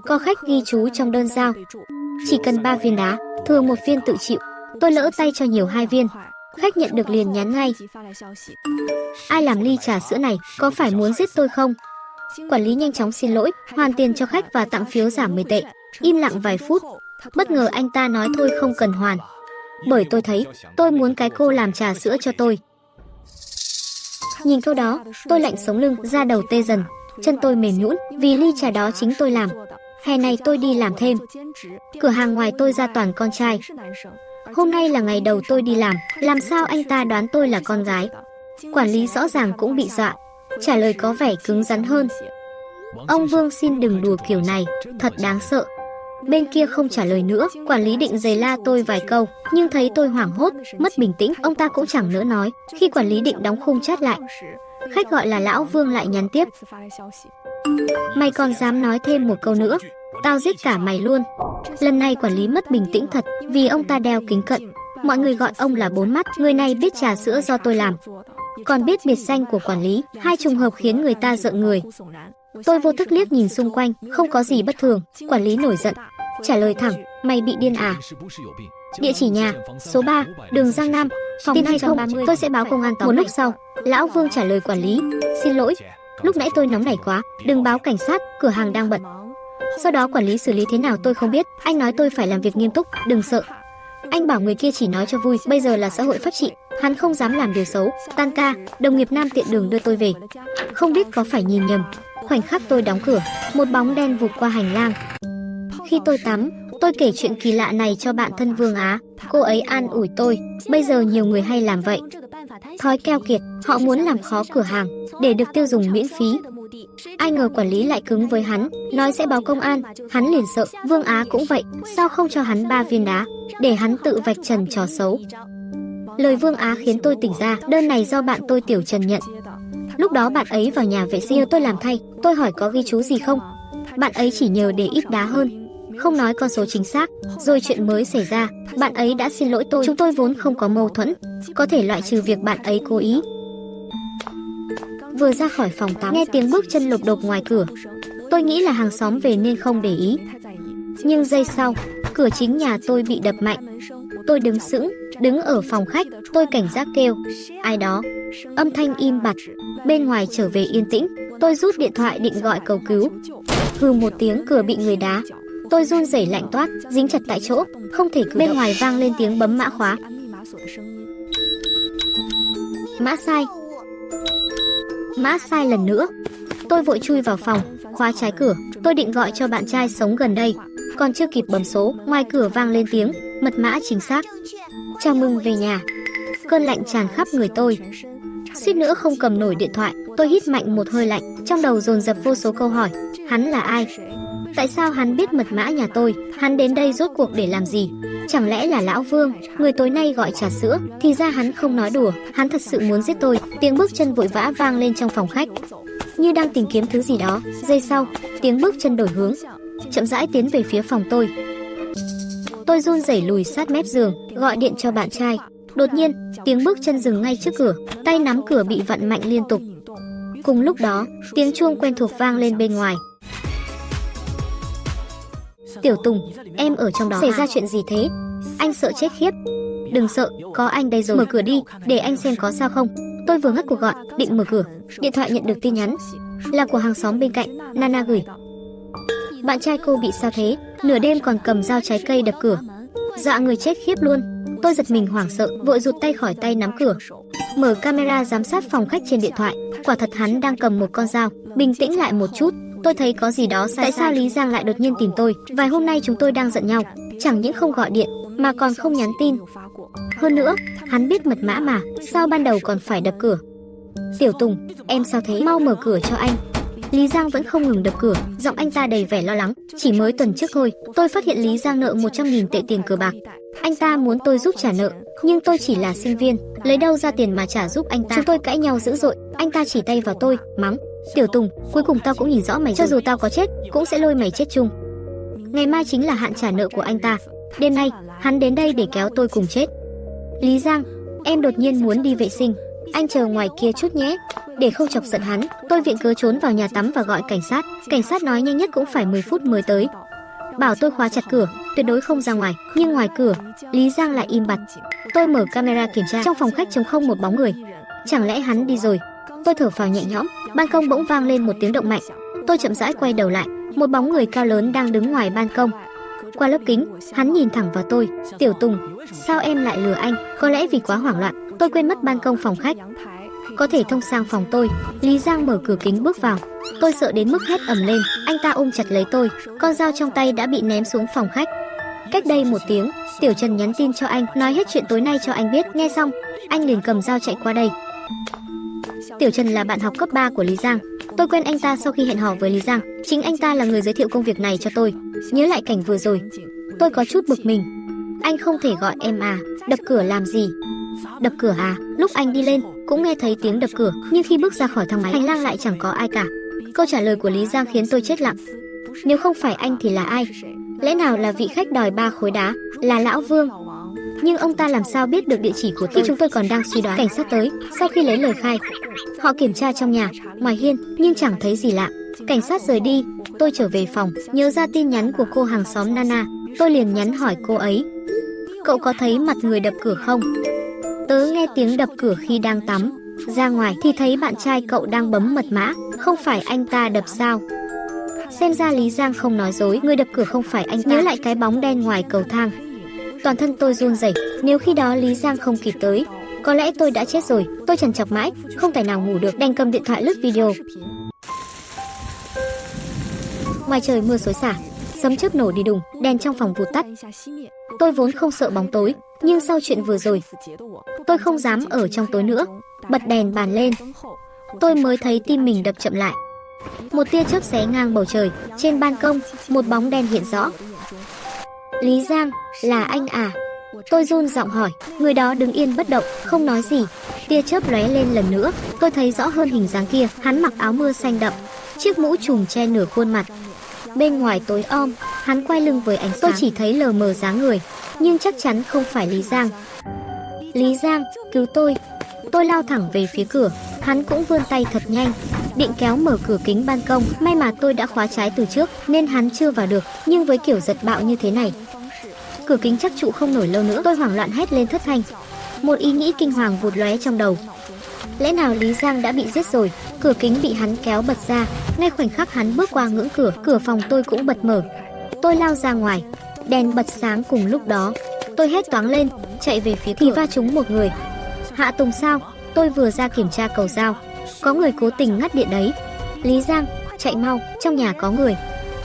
Có khách ghi chú trong đơn giao. Chỉ cần 3 viên đá, thừa 1 viên tự chịu. Tôi lỡ tay cho nhiều 2 viên. Khách nhận được liền nhắn ngay. Ai làm ly trà sữa này, có phải muốn giết tôi không? Quản lý nhanh chóng xin lỗi, hoàn tiền cho khách và tặng phiếu giảm 10 tệ. Im lặng vài phút. Bất ngờ anh ta nói thôi không cần hoàn. Bởi tôi thấy, tôi muốn cái cô làm trà sữa cho tôi. Nhìn câu đó, tôi lạnh sống lưng, da đầu tê dần. Chân tôi mềm nhũn vì ly trà đó chính tôi làm. Hè này tôi đi làm thêm. Cửa hàng ngoài tôi ra toàn con trai. Hôm nay là ngày đầu tôi đi làm sao anh ta đoán tôi là con gái? Quản lý rõ ràng cũng bị dọa. Trả lời có vẻ cứng rắn hơn. Ông Vương xin đừng đùa kiểu này, thật đáng sợ. Bên kia không trả lời nữa, quản lý định giày la tôi vài câu, nhưng thấy tôi hoảng hốt, mất bình tĩnh, ông ta cũng chẳng nỡ nói. Khi quản lý định đóng khung chat lại, khách gọi là Lão Vương lại nhắn tiếp. Mày còn dám nói thêm một câu nữa, tao giết cả mày luôn. Lần này quản lý mất bình tĩnh thật, vì ông ta đeo kính cận. Mọi người gọi ông là Bốn Mắt, người này biết trà sữa do tôi làm. Còn biết biệt danh của quản lý, hai trùng hợp khiến người ta rợn người. Tôi vô thức liếc nhìn xung quanh, không có gì bất thường. Quản lý nổi giận, trả lời thẳng, mày bị điên à? Địa chỉ nhà, số 3, đường Giang Nam, phòng 230, tôi sẽ báo công an. Một lúc sau, Lão Vương trả lời quản lý, xin lỗi, lúc nãy tôi nóng nảy quá, đừng báo cảnh sát, cửa hàng đang bận. Sau đó quản lý xử lý thế nào tôi không biết, anh nói tôi phải làm việc nghiêm túc, đừng sợ. Anh bảo người kia chỉ nói cho vui, bây giờ là xã hội pháp trị, hắn không dám làm điều xấu. Tan ca, đồng nghiệp nam tiện đường đưa tôi về. Không biết có phải nhìn nhầm, khoảnh khắc tôi đóng cửa, một bóng đen vụt qua hành lang. Khi tôi tắm, tôi kể chuyện kỳ lạ này cho bạn thân Vương Á. Cô ấy an ủi tôi, bây giờ nhiều người hay làm vậy. Thói keo kiệt, họ muốn làm khó cửa hàng, để được tiêu dùng miễn phí. Ai ngờ quản lý lại cứng với hắn, nói sẽ báo công an, hắn liền sợ. Vương Á cũng vậy, sao không cho hắn 3 viên đá, để hắn tự vạch trần trò xấu. Lời Vương Á khiến tôi tỉnh ra, đơn này do bạn tôi Tiểu Trần nhận. Lúc đó bạn ấy vào nhà vệ sinh nhờ tôi làm thay, tôi hỏi có ghi chú gì không. Bạn ấy chỉ nhờ để ít đá hơn, không nói con số chính xác. Rồi chuyện mới xảy ra, bạn ấy đã xin lỗi tôi. Chúng tôi vốn không có mâu thuẫn, có thể loại trừ việc bạn ấy cố ý. Vừa ra khỏi phòng tắm, nghe tiếng bước chân lục đục ngoài cửa. Tôi nghĩ là hàng xóm về nên không để ý. Nhưng giây sau, cửa chính nhà tôi bị đập mạnh. Tôi đứng sững, đứng ở phòng khách, tôi cảnh giác kêu, ai đó. Âm thanh im bặt, bên ngoài trở về yên tĩnh. Tôi rút điện thoại định gọi cầu cứu. Hừ một tiếng, cửa bị người đá. Tôi run rẩy lạnh toát, dính chặt tại chỗ, không thể cử. Bên ngoài vang lên tiếng bấm mã khóa. Mã sai. Mã sai lần nữa. Tôi vội chui vào phòng, khóa trái cửa. Tôi định gọi cho bạn trai sống gần đây, còn chưa kịp bấm số, ngoài cửa vang lên tiếng, mật mã chính xác. Chào mừng về nhà. Cơn lạnh tràn khắp người tôi, suýt nữa không cầm nổi điện thoại. Tôi hít mạnh một hơi lạnh, trong đầu dồn dập vô số câu hỏi. Hắn là ai? Tại sao hắn biết mật mã nhà tôi? Hắn đến đây rốt cuộc để làm gì? Chẳng lẽ là Lão Vương, người tối nay gọi trà sữa? Thì ra hắn không nói đùa, hắn thật sự muốn giết tôi. Tiếng bước chân vội vã vang lên trong phòng khách, như đang tìm kiếm thứ gì đó. Giây sau, tiếng bước chân đổi hướng, chậm rãi tiến về phía phòng tôi. Tôi run rẩy lùi sát mép giường, gọi điện cho bạn trai. Đột nhiên, tiếng bước chân dừng ngay trước cửa, tay nắm cửa bị vặn mạnh liên tục. Cùng lúc đó, tiếng chuông quen thuộc vang lên bên ngoài. Tiểu Tùng, em ở trong đó. Xảy ra chuyện gì thế? Anh sợ chết khiếp. Đừng sợ, có anh đây rồi. Mở cửa đi, để anh xem có sao không. Tôi vừa ngắt cuộc gọi, định mở cửa, điện thoại nhận được tin nhắn, là của hàng xóm bên cạnh, Nana gửi. Bạn trai cô bị sao thế? Nửa đêm còn cầm dao trái cây đập cửa, dọa người chết khiếp luôn. Tôi giật mình hoảng sợ, vội rụt tay khỏi tay nắm cửa. Mở camera giám sát phòng khách trên điện thoại, quả thật hắn đang cầm một con dao. Bình tĩnh lại một chút, tôi thấy có gì đó sai. Tại sao Lý Giang lại đột nhiên tìm tôi? Vài hôm nay chúng tôi đang giận nhau, chẳng những không gọi điện mà còn không nhắn tin. Hơn nữa, hắn biết mật mã mà, sao ban đầu còn phải đập cửa? Tiểu Tùng, em sao thế? Mau mở cửa cho anh. Lý Giang vẫn không ngừng đập cửa, giọng anh ta đầy vẻ lo lắng. Chỉ mới tuần trước thôi, tôi phát hiện Lý Giang nợ 100.000 tệ tiền cờ bạc. Anh ta muốn tôi giúp trả nợ, nhưng tôi chỉ là sinh viên, lấy đâu ra tiền mà trả giúp anh ta. Chúng tôi cãi nhau dữ dội, anh ta chỉ tay vào tôi, mắng. Tiểu Tùng, cuối cùng tao cũng nhìn rõ mày, cho dù tao có chết, cũng sẽ lôi mày chết chung. Ngày mai chính là hạn trả nợ của anh ta. Đêm nay, hắn đến đây để kéo tôi cùng chết. Lý Giang, em đột nhiên muốn đi vệ sinh. Anh chờ ngoài kia chút nhé. Để không chọc giận hắn, tôi viện cớ trốn vào nhà tắm và gọi cảnh sát. Cảnh sát nói nhanh nhất cũng phải 10 phút mới tới. Bảo tôi khóa chặt cửa, tuyệt đối không ra ngoài. Nhưng ngoài cửa, Lý Giang lại im bặt. Tôi mở camera kiểm tra, trong phòng khách trống không một bóng người. Chẳng lẽ hắn đi rồi? Tôi thở phào nhẹ nhõm. Ban công bỗng vang lên một tiếng động mạnh. Tôi chậm rãi quay đầu lại, một bóng người cao lớn đang đứng ngoài ban công. Qua lớp kính, hắn nhìn thẳng vào tôi. Tiểu Tùng, sao em lại lừa anh? Có lẽ vì quá hoảng loạn, tôi quên mất ban công phòng khách có thể thông sang phòng tôi. Lý Giang mở cửa kính bước vào. Tôi sợ đến mức hét ầm lên. Anh ta ôm chặt lấy tôi, con dao trong tay đã bị ném xuống phòng khách. Cách đây 1 tiếng, Tiểu Trần nhắn tin cho anh, nói hết chuyện tối nay cho anh biết. Nghe xong, anh liền cầm dao chạy qua đây. Tiểu Trần là bạn học cấp 3 của Lý Giang. Tôi quen anh ta sau khi hẹn hò với Lý Giang. Chính anh ta là người giới thiệu công việc này cho tôi. Nhớ lại cảnh vừa rồi, tôi có chút bực mình. Anh không thể gọi em à? Đập cửa làm gì? Đập cửa à? Lúc anh đi lên cũng nghe thấy tiếng đập cửa, nhưng khi bước ra khỏi thang máy, hành lang lại chẳng có ai cả. Câu trả lời của Lý Giang khiến tôi chết lặng. Nếu không phải anh thì là ai? Lẽ nào là vị khách đòi 3 khối đá, là Lão Vương? Nhưng ông ta làm sao biết được địa chỉ của tôi? Khi chúng tôi còn đang suy đoán, cảnh sát tới. Sau khi lấy lời khai, họ kiểm tra trong nhà, ngoài hiên, nhưng chẳng thấy gì lạ. Cảnh sát rời đi, tôi trở về phòng, nhớ ra tin nhắn của cô hàng xóm Nana. Tôi liền nhắn hỏi cô ấy, cậu có thấy mặt người đập cửa không? Tớ nghe tiếng đập cửa khi đang tắm. Ra ngoài thì thấy bạn trai cậu đang bấm mật mã. Không phải anh ta đập sao? Xem ra Lý Giang không nói dối, người đập cửa không phải anh ta. Nhớ lại cái bóng đen ngoài cầu thang, toàn thân tôi run rẩy. Nếu khi đó Lý Giang không kịp tới, có lẽ tôi đã chết rồi. Tôi trằn trọc mãi, không tài nào ngủ được, đành cầm điện thoại lướt video. Ngoài trời mưa xối xả, sấm chớp nổ đi đùng, đèn trong phòng vụt tắt. Tôi vốn không sợ bóng tối, nhưng sau chuyện vừa rồi, tôi không dám ở trong tối nữa. Bật đèn bàn lên, tôi mới thấy tim mình đập chậm lại. Một tia chớp xé ngang bầu trời, trên ban công, một bóng đen hiện rõ. Lý Giang, là anh à? Tôi run giọng hỏi. Người đó đứng yên bất động, không nói gì. Tia chớp lóe lên lần nữa, tôi thấy rõ hơn hình dáng kia. Hắn mặc áo mưa xanh đậm, chiếc mũ trùm che nửa khuôn mặt. Bên ngoài tối om, hắn quay lưng với ánh sáng. Tôi chỉ thấy lờ mờ dáng người, nhưng chắc chắn không phải Lý Giang. Lý Giang, cứu tôi. Tôi lao thẳng về phía cửa. Hắn cũng vươn tay thật nhanh, định kéo mở cửa kính ban công. May mà tôi đã khóa trái từ trước, nên hắn chưa vào được. Nhưng với kiểu giật bạo như thế này, cửa kính chắc trụ không nổi lâu nữa. Tôi hoảng loạn hét lên thất thanh. Một ý nghĩ kinh hoàng vụt lóe trong đầu. Lẽ nào Lý Giang đã bị giết rồi? Cửa kính bị hắn kéo bật ra. Ngay khoảnh khắc hắn bước qua ngưỡng cửa, cửa phòng tôi cũng bật mở. Tôi lao ra ngoài, đèn bật sáng cùng lúc đó. Tôi hét toáng lên, chạy về phía thì va trúng một người. Hạ Tùng sao? Tôi vừa ra kiểm tra cầu dao, có người cố tình ngắt điện đấy. Lý Giang, chạy mau, trong nhà có người.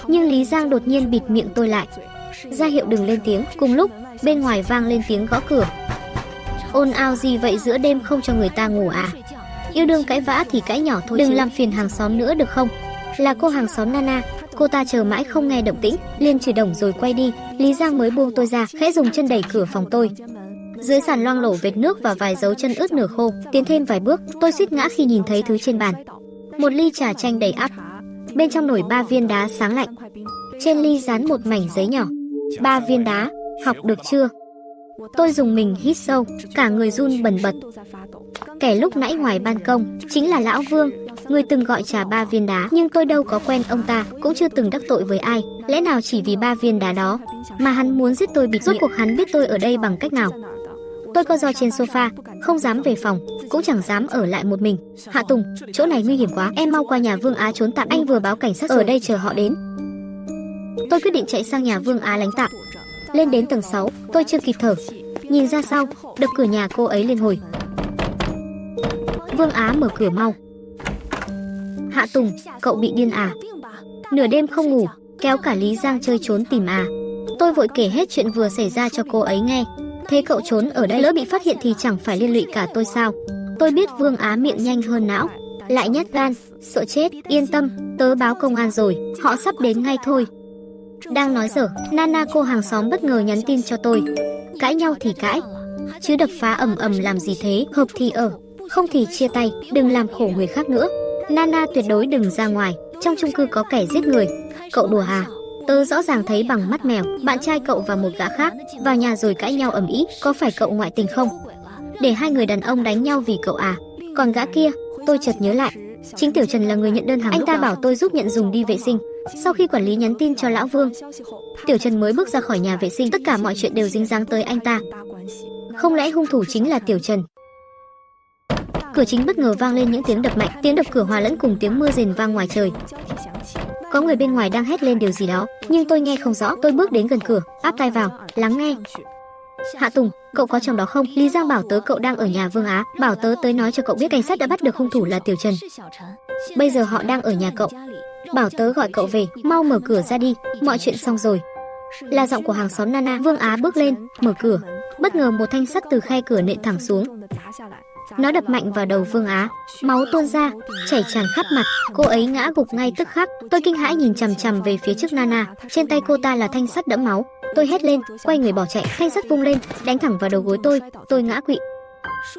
Nhưng Lý Giang đột nhiên bịt miệng tôi lại, ra hiệu đừng lên tiếng. Cùng lúc, bên ngoài vang lên tiếng gõ cửa. Ồn ào gì vậy, giữa đêm không cho người ta ngủ à? Yêu đương cãi vã thì cãi nhỏ thôi, đừng làm phiền hàng xóm nữa được không? Là cô hàng xóm Nana. Cô ta chờ mãi không nghe động tĩnh, liền chửi đồng rồi quay đi. Lý Giang mới buông tôi ra, khẽ dùng chân đẩy cửa phòng tôi. Dưới sàn loang lổ vệt nước và vài dấu chân ướt nửa khô. Tiến thêm vài bước, tôi suýt ngã khi nhìn thấy thứ trên bàn. Một ly trà chanh đầy ắp, bên trong nổi 3 viên đá sáng lạnh. Trên ly dán một mảnh giấy nhỏ. 3 viên đá, học được chưa? Tôi dùng mình hít sâu, cả người run bần bật. Kẻ lúc nãy ngoài ban công chính là Lão Vương, người từng gọi trà 3 viên đá. Nhưng tôi đâu có quen ông ta, cũng chưa từng đắc tội với ai. Lẽ nào chỉ vì 3 viên đá đó mà hắn muốn giết tôi bịt? Rốt cuộc hắn biết tôi ở đây bằng cách nào? Tôi co ro trên sofa, không dám về phòng, cũng chẳng dám ở lại một mình. Hạ Tùng, chỗ này nguy hiểm quá, em mau qua nhà Vương Á trốn tạm. Anh vừa báo cảnh sát ở đây chờ họ đến. Tôi quyết định chạy sang nhà Vương Á lánh tạm. Lên đến tầng 6, tôi chưa kịp thở, nhìn ra sau, đập cửa nhà cô ấy liên hồi. Vương Á mở cửa mau. Hạ Tùng, cậu bị điên à? Nửa đêm không ngủ, kéo cả Lý Giang chơi trốn tìm à? Tôi vội kể hết chuyện vừa xảy ra cho cô ấy nghe. Thế cậu trốn ở đây, lỡ bị phát hiện thì chẳng phải liên lụy cả tôi sao? Tôi biết Vương Á miệng nhanh hơn não, lại nhát gan, sợ chết. Yên tâm, tớ báo công an rồi, họ sắp đến ngay thôi. Đang nói dở, Nana cô hàng xóm bất ngờ nhắn tin cho tôi. Cãi nhau thì cãi, chứ đập phá ầm ầm làm gì thế? Hợp thì ở, không thì chia tay, đừng làm khổ người khác nữa. Nana tuyệt đối đừng ra ngoài, trong chung cư có kẻ giết người. Cậu đùa à? Tớ rõ ràng thấy bằng mắt mèo, bạn trai cậu và một gã khác vào nhà rồi cãi nhau ầm ĩ. Có phải cậu ngoại tình không? Để hai người đàn ông đánh nhau vì cậu à? Còn gã kia, tôi chợt nhớ lại, chính Tiểu Trần là người nhận đơn hàng. Anh ta bảo tôi giúp nhận dùng đi vệ sinh. Sau khi quản lý nhắn tin cho Lão Vương, Tiểu Trần mới bước ra khỏi nhà vệ sinh. Tất cả mọi chuyện đều dính dáng tới anh ta. Không lẽ hung thủ chính là Tiểu Trần? Cửa chính bất ngờ vang lên những tiếng đập mạnh, tiếng đập cửa hòa lẫn cùng tiếng mưa rền vang ngoài trời. Có người bên ngoài đang hét lên điều gì đó, nhưng tôi nghe không rõ. Tôi bước đến gần cửa, áp tai vào, lắng nghe. Hạ Tùng, cậu có trong đó không? Lý Giang bảo tớ cậu đang ở nhà Vương Á, bảo tớ tới nói cho cậu biết cảnh sát đã bắt được hung thủ là Tiểu Trần. Bây giờ họ đang ở nhà cậu. Bảo tớ gọi cậu về, mau mở cửa ra đi, mọi chuyện xong rồi. Là giọng của hàng xóm Nana. Vương Á bước lên, mở cửa. Bất ngờ một thanh sắt từ khe cửa nện thẳng xuống. Nó đập mạnh vào đầu Vương Á, máu tuôn ra, chảy tràn khắp mặt. Cô ấy ngã gục ngay tức khắc. Tôi kinh hãi nhìn chằm chằm về phía trước Nana. Trên tay cô ta là thanh sắt đẫm máu. Tôi hét lên, quay người bỏ chạy. Thanh sắt vung lên, đánh thẳng vào đầu gối tôi ngã quỵ.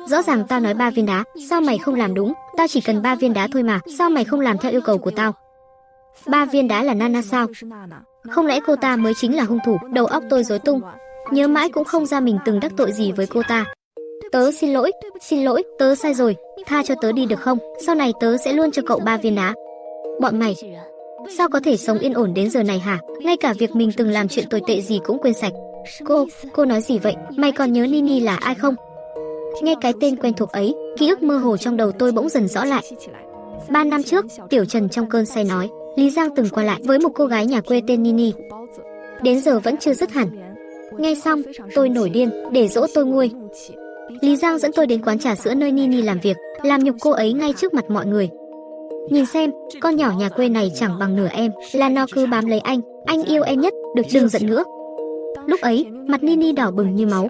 Rõ ràng tao nói 3 viên đá, sao mày không làm đúng? Tao chỉ cần 3 viên đá thôi mà, sao mày không làm theo yêu cầu của tao? 3 viên đá là Nana sao? Không lẽ cô ta mới chính là hung thủ? Đầu óc tôi rối tung, nhớ mãi cũng không ra mình từng đắc tội gì với cô ta. Tớ xin lỗi, tớ sai rồi, tha cho tớ đi được không? Sau này tớ sẽ luôn cho cậu 3 viên đá. Bọn mày sao có thể sống yên ổn đến giờ này hả? Ngay cả việc mình từng làm chuyện tồi tệ gì cũng quên sạch. Cô nói gì vậy? Mày còn nhớ Nini là ai không? Nghe cái tên quen thuộc ấy, ký ức mơ hồ trong đầu tôi bỗng dần rõ lại. 3 năm trước, Tiểu Trần trong cơn say nói, Lý Giang từng qua lại với một cô gái nhà quê tên Nini. Đến giờ vẫn chưa dứt hẳn. Nghe xong, tôi nổi điên, để dỗ tôi nguôi. Lý Giang dẫn tôi đến quán trà sữa nơi Nini làm việc, làm nhục cô ấy ngay trước mặt mọi người. Nhìn xem, con nhỏ nhà quê này chẳng bằng nửa em, là nó cứ bám lấy anh yêu em nhất, đừng giận nữa. Lúc ấy, mặt Nini đỏ bừng như máu,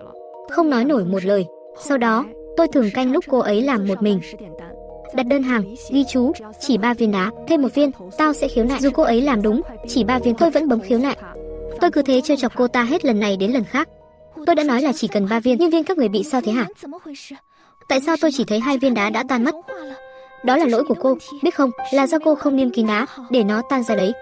không nói nổi một lời. Sau đó, tôi thường canh lúc cô ấy làm một mình. Đặt đơn hàng, ghi chú, chỉ 3 viên đá, thêm 1 viên, tao sẽ khiếu nại. Dù cô ấy làm đúng, chỉ 3 viên tôi vẫn bấm khiếu nại. Tôi cứ thế trêu chọc cô ta hết lần này đến lần khác. Tôi đã nói là chỉ cần 3 viên, nhưng viên các người bị sao thế hả? Tại sao tôi chỉ thấy 2 viên đá đã tan mất? Đó là lỗi của cô, biết không, là do cô không niêm kín đá, để nó tan ra đấy.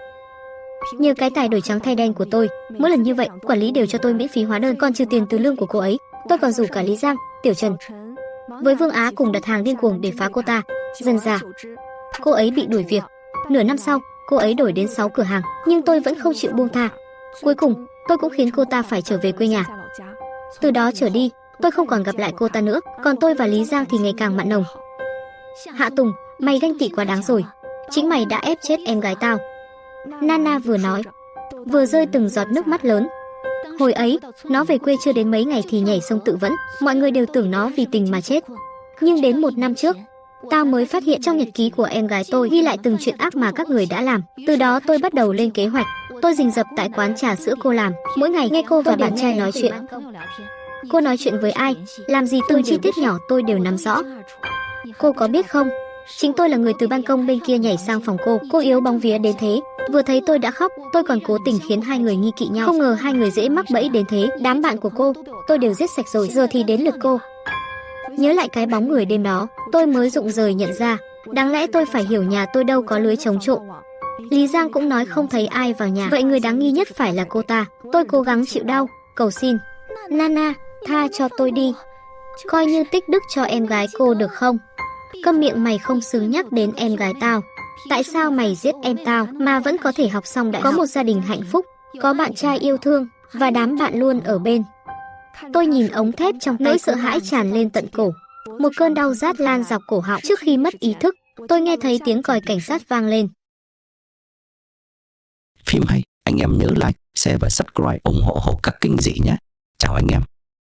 Nhờ cái tài đổi trắng thay đen của tôi, mỗi lần như vậy, quản lý đều cho tôi miễn phí hóa đơn, còn trừ tiền từ lương của cô ấy. Tôi còn rủ cả Lý Giang, Tiểu Trần với Vương Á cùng đặt hàng điên cuồng để phá cô ta. Dần dà, cô ấy bị đuổi việc. Nửa năm sau, cô ấy đổi đến 6 cửa hàng, nhưng tôi vẫn không chịu buông tha. Cuối cùng, tôi cũng khiến cô ta phải trở về quê nhà. Từ đó trở đi, tôi không còn gặp lại cô ta nữa, còn tôi và Lý Giang thì ngày càng mặn nồng. Hạ Tùng, mày ganh tị quá đáng rồi. Chính mày đã ép chết em gái tao. Nana vừa nói, vừa rơi từng giọt nước mắt lớn. Hồi ấy, nó về quê chưa đến mấy ngày thì nhảy sông tự vẫn, mọi người đều tưởng nó vì tình mà chết. Nhưng đến 1 năm trước, tao mới phát hiện trong nhật ký của em gái tôi ghi lại từng chuyện ác mà các người đã làm. Từ đó tôi bắt đầu lên kế hoạch. Tôi rình rập tại quán trà sữa cô làm, mỗi ngày nghe cô và bạn trai nói chuyện. Cô nói chuyện với ai, làm gì, từng chi tiết nhỏ tôi đều nắm rõ. Cô có biết không, chính tôi là người từ ban công bên kia nhảy sang phòng cô yếu bóng vía đến thế. Vừa thấy tôi đã khóc, tôi còn cố tình khiến 2 người nghi kỵ nhau. Không ngờ 2 người dễ mắc bẫy đến thế. Đám bạn của cô, tôi đều giết sạch rồi, giờ thì đến lượt cô. Nhớ lại cái bóng người đêm đó, tôi mới rụng rời nhận ra, đáng lẽ tôi phải hiểu nhà tôi đâu có lưới chống trộm. Lý Giang cũng nói không thấy ai vào nhà, vậy người đáng nghi nhất phải là cô ta. Tôi cố gắng chịu đau, cầu xin, Nana, tha cho tôi đi, coi như tích đức cho em gái cô được không? Câm miệng mày, không xứng nhắc đến em gái tao. Tại sao mày giết em tao mà vẫn có thể học xong đại học, có một gia đình hạnh phúc, có bạn trai yêu thương và đám bạn luôn ở bên? Tôi nhìn ống thép trong tay, nỗi sợ hãi tràn lên tận cổ. Một cơn đau rát lan dọc cổ họng. Trước khi mất ý thức, tôi nghe thấy tiếng còi cảnh sát vang lên. Phim hay, anh em nhớ like, share và subscribe ủng hộ Hồ Các Kinh Dị nhé. Chào anh em.